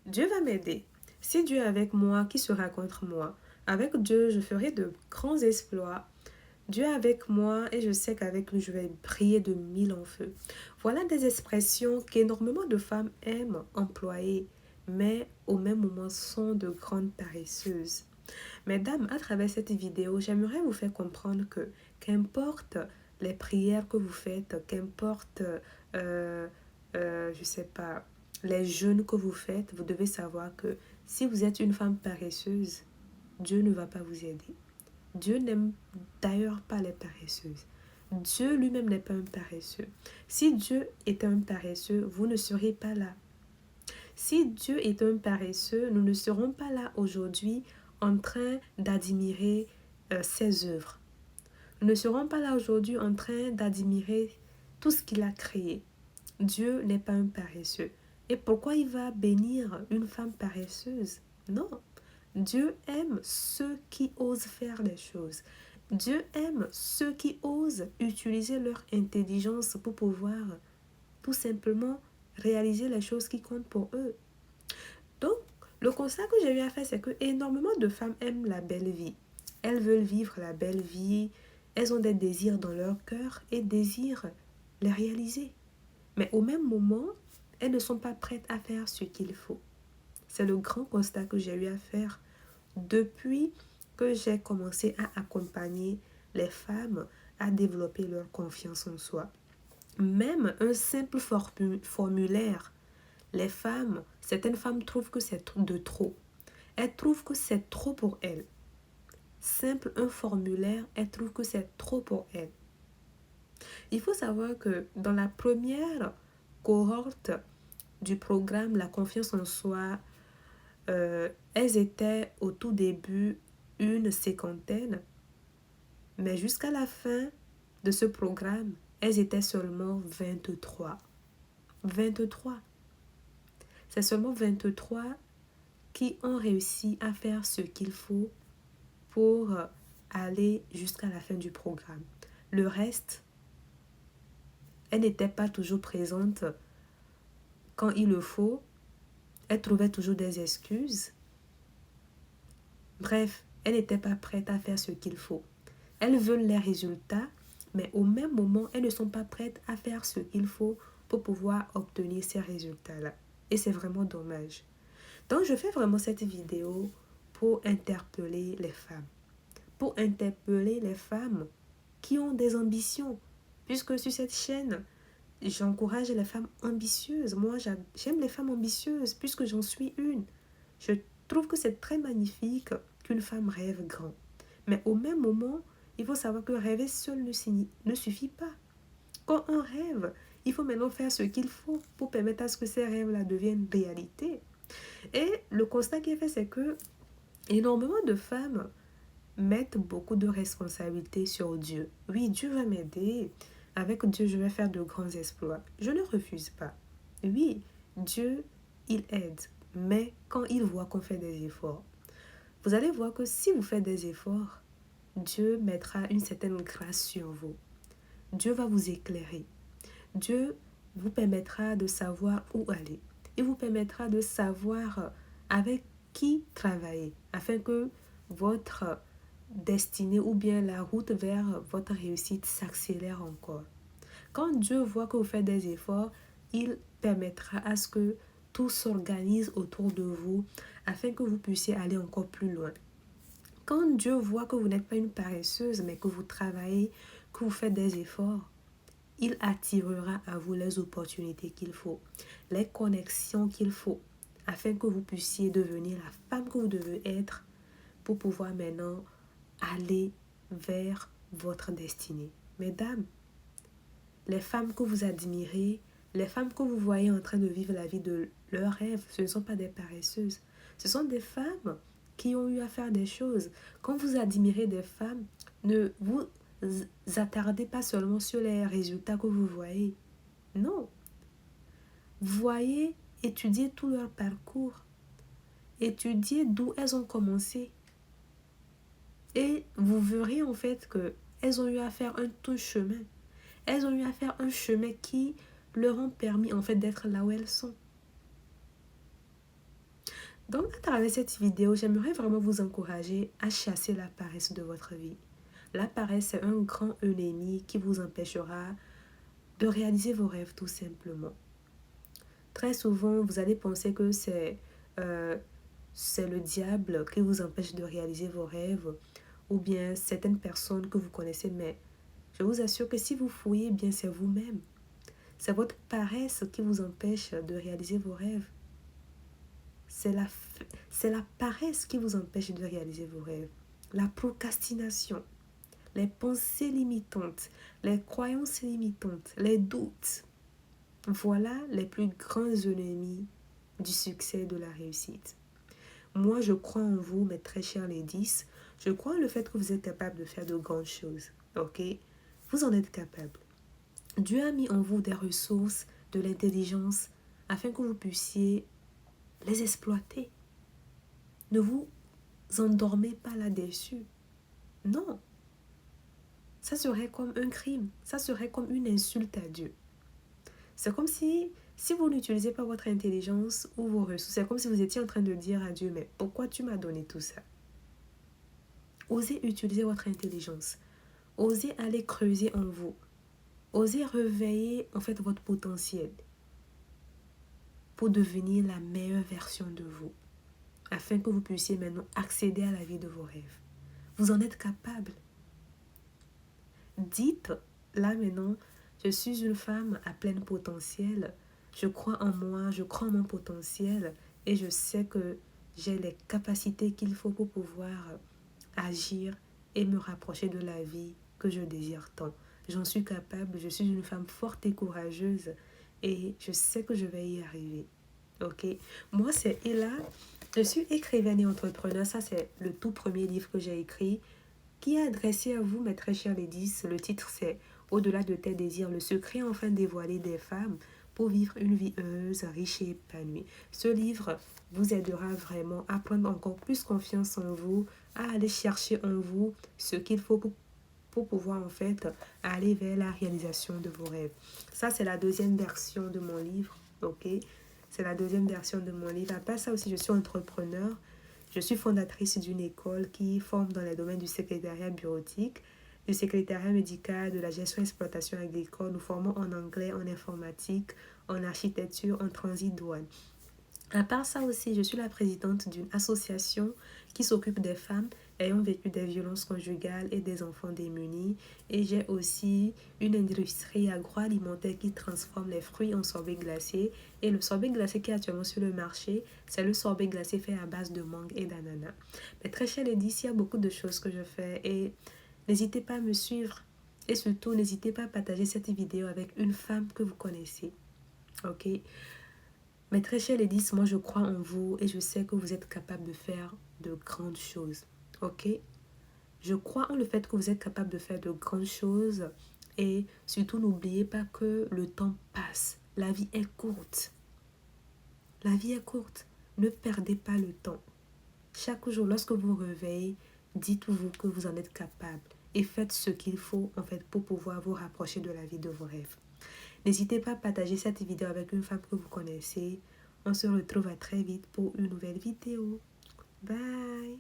Dieu va m'aider. Si Dieu est avec moi, qui sera contre moi? Avec Dieu, je ferai de grands exploits. Dieu est avec moi et je sais qu'avec lui, je vais briller de mille en feu. Voilà des expressions qu'énormément de femmes aiment employer, mais au même moment sont de grandes paresseuses. Mesdames, à travers cette vidéo, j'aimerais vous faire comprendre que qu'importe les prières que vous faites, qu'importe, euh, je sais pas, les jeûnes que vous faites, vous devez savoir que si vous êtes une femme paresseuse, Dieu ne va pas vous aider. Dieu n'aime d'ailleurs pas les paresseuses. Dieu lui-même n'est pas un paresseux. Si Dieu était un paresseux, vous ne seriez pas là. Si Dieu est un paresseux, nous ne serons pas là aujourd'hui en train d'admirer ses œuvres. Nous ne serons pas là aujourd'hui en train d'admirer tout ce qu'il a créé. Dieu n'est pas un paresseux. Et pourquoi il va bénir une femme paresseuse? Non. Dieu aime ceux qui osent faire les choses. Dieu aime ceux qui osent utiliser leur intelligence pour pouvoir tout simplement réaliser les choses qui comptent pour eux. Donc, le constat que j'ai eu à faire, c'est que énormément de femmes aiment la belle vie. Elles veulent vivre la belle vie. Elles ont des désirs dans leur cœur et désirent les réaliser. Mais au même moment, elles ne sont pas prêtes à faire ce qu'il faut. C'est le grand constat que j'ai eu à faire depuis que j'ai commencé à accompagner les femmes à développer leur confiance en soi. Même un simple formulaire, certaines femmes trouvent que c'est de trop. Elles trouvent que c'est trop pour elles. Simple un formulaire, elles trouvent que c'est trop pour elles. Il faut savoir que dans la première cohorte du programme La confiance en soi, elles étaient au tout début une cinquantaine, mais jusqu'à la fin de ce programme, elles étaient seulement 23. 23. C'est seulement 23 qui ont réussi à faire ce qu'il faut pour aller jusqu'à la fin du programme. Le reste, elles n'étaient pas toujours présentes quand il le faut. Elles trouvaient toujours des excuses. Bref, elles n'étaient pas prêtes à faire ce qu'il faut. Elles veulent les résultats, mais au même moment, elles ne sont pas prêtes à faire ce qu'il faut pour pouvoir obtenir ces résultats-là. Et c'est vraiment dommage. Donc, je fais vraiment cette vidéo pour interpeller les femmes. Pour interpeller les femmes qui ont des ambitions. Puisque sur cette chaîne, j'encourage les femmes ambitieuses. Moi, j'aime les femmes ambitieuses puisque j'en suis une. Je trouve que c'est très magnifique qu'une femme rêve grand. Mais au même moment, il faut savoir que rêver seul ne suffit pas. Quand on rêve, il faut maintenant faire ce qu'il faut pour permettre à ce que ces rêves-là deviennent réalité. Et le constat qui est fait, c'est que énormément de femmes mettent beaucoup de responsabilités sur Dieu. Oui, Dieu va m'aider. Avec Dieu, je vais faire de grands exploits. Je ne refuse pas. Oui, Dieu, il aide. Mais quand il voit qu'on fait des efforts, vous allez voir que si vous faites des efforts, Dieu mettra une certaine grâce sur vous. Dieu va vous éclairer. Dieu vous permettra de savoir où aller. Il vous permettra de savoir avec qui travailler afin que votre destinée ou bien la route vers votre réussite s'accélère encore. Quand Dieu voit que vous faites des efforts, il permettra à ce que tout s'organise autour de vous afin que vous puissiez aller encore plus loin. Quand Dieu voit que vous n'êtes pas une paresseuse, mais que vous travaillez, que vous faites des efforts, il attirera à vous les opportunités qu'il faut, les connexions qu'il faut, afin que vous puissiez devenir la femme que vous devez être pour pouvoir maintenant aller vers votre destinée. Mesdames, les femmes que vous admirez, les femmes que vous voyez en train de vivre la vie de leurs rêves, ce ne sont pas des paresseuses. Ce sont des femmes qui ont eu à faire des choses. Quand vous admirez des femmes, ne vous attardez pas seulement sur les résultats que vous voyez. Non. Voyez, étudiez tout leur parcours. Étudiez d'où elles ont commencé. Et vous verrez en fait qu'elles ont eu à faire un tout chemin. Elles ont eu à faire un chemin qui leur ont permis en fait d'être là où elles sont. Donc, à travers cette vidéo, j'aimerais vraiment vous encourager à chasser la paresse de votre vie. La paresse est un grand ennemi qui vous empêchera de réaliser vos rêves tout simplement. Très souvent, vous allez penser que euh, c'est le diable qui vous empêche de réaliser vos rêves ou bien certaines personnes que vous connaissez, mais je vous assure que si vous fouillez bien, c'est vous-même. C'est votre paresse qui vous empêche de réaliser vos rêves. C'est la paresse qui vous empêche de réaliser vos rêves. La procrastination, les pensées limitantes, les croyances limitantes, les doutes. Voilà les plus grands ennemis du succès et de la réussite. Moi, je crois en vous, mes très chers ladies. Je crois en le fait que vous êtes capable de faire de grandes choses. Ok? Vous en êtes capable. Dieu a mis en vous des ressources, de l'intelligence, afin que vous puissiez les exploiter. Ne vous endormez pas là-dessus. Non. Ça serait comme un crime. Ça serait comme une insulte à Dieu. C'est comme si vous n'utilisez pas votre intelligence ou vos ressources, c'est comme si vous étiez en train de dire à Dieu, mais pourquoi tu m'as donné tout ça? Osez utiliser votre intelligence. Osez aller creuser en vous. Osez réveiller en fait votre potentiel pour devenir la meilleure version de vous, afin que vous puissiez maintenant accéder à la vie de vos rêves. Vous en êtes capable. Dites, là maintenant, je suis une femme à plein potentiel. Je crois en moi, je crois en mon potentiel et je sais que j'ai les capacités qu'il faut pour pouvoir agir et me rapprocher de la vie que je désire tant. J'en suis capable, je suis une femme forte et courageuse et je sais que je vais y arriver. Ok? Moi, c'est Ella. Je suis écrivaine et entrepreneur. Ça, c'est le tout premier livre que j'ai écrit qui est adressé à vous, mes très chers ladies. Le titre, c'est Au-delà de tes désirs, le secret enfin dévoilé des femmes pour vivre une vie heureuse, riche et épanouie. Ce livre vous aidera vraiment à prendre encore plus confiance en vous, à aller chercher en vous ce qu'il faut pour pouvoir en fait aller vers la réalisation de vos rêves. Ça, c'est la deuxième version de mon livre, ok? C'est la deuxième version de mon livre. Après ça aussi, je suis entrepreneur. Je suis fondatrice d'une école qui forme dans les domaines du secrétariat bureautique, du secrétariat médical, de la gestion et exploitation agricole. Nous formons en anglais, en informatique, en architecture, en transit douane. À part ça aussi, je suis la présidente d'une association qui s'occupe des femmes ayant vécu des violences conjugales et des enfants démunis. Et j'ai aussi une industrie agroalimentaire qui transforme les fruits en sorbet glacé. Et le sorbet glacé qui est actuellement sur le marché, c'est le sorbet glacé fait à base de mangue et d'ananas. Mais très cher Lady, il y a beaucoup de choses que je fais et n'hésitez pas à me suivre. Et surtout, n'hésitez pas à partager cette vidéo avec une femme que vous connaissez. Ok? Mes très chers ladies, moi je crois en vous et je sais que vous êtes capable de faire de grandes choses. Ok? Je crois en le fait que vous êtes capable de faire de grandes choses et surtout n'oubliez pas que le temps passe. La vie est courte. La vie est courte. Ne perdez pas le temps. Chaque jour, lorsque vous vous réveillez, dites-vous que vous en êtes capable et faites ce qu'il faut en fait pour pouvoir vous rapprocher de la vie de vos rêves. N'hésitez pas à partager cette vidéo avec une femme que vous connaissez. On se retrouve à très vite pour une nouvelle vidéo. Bye!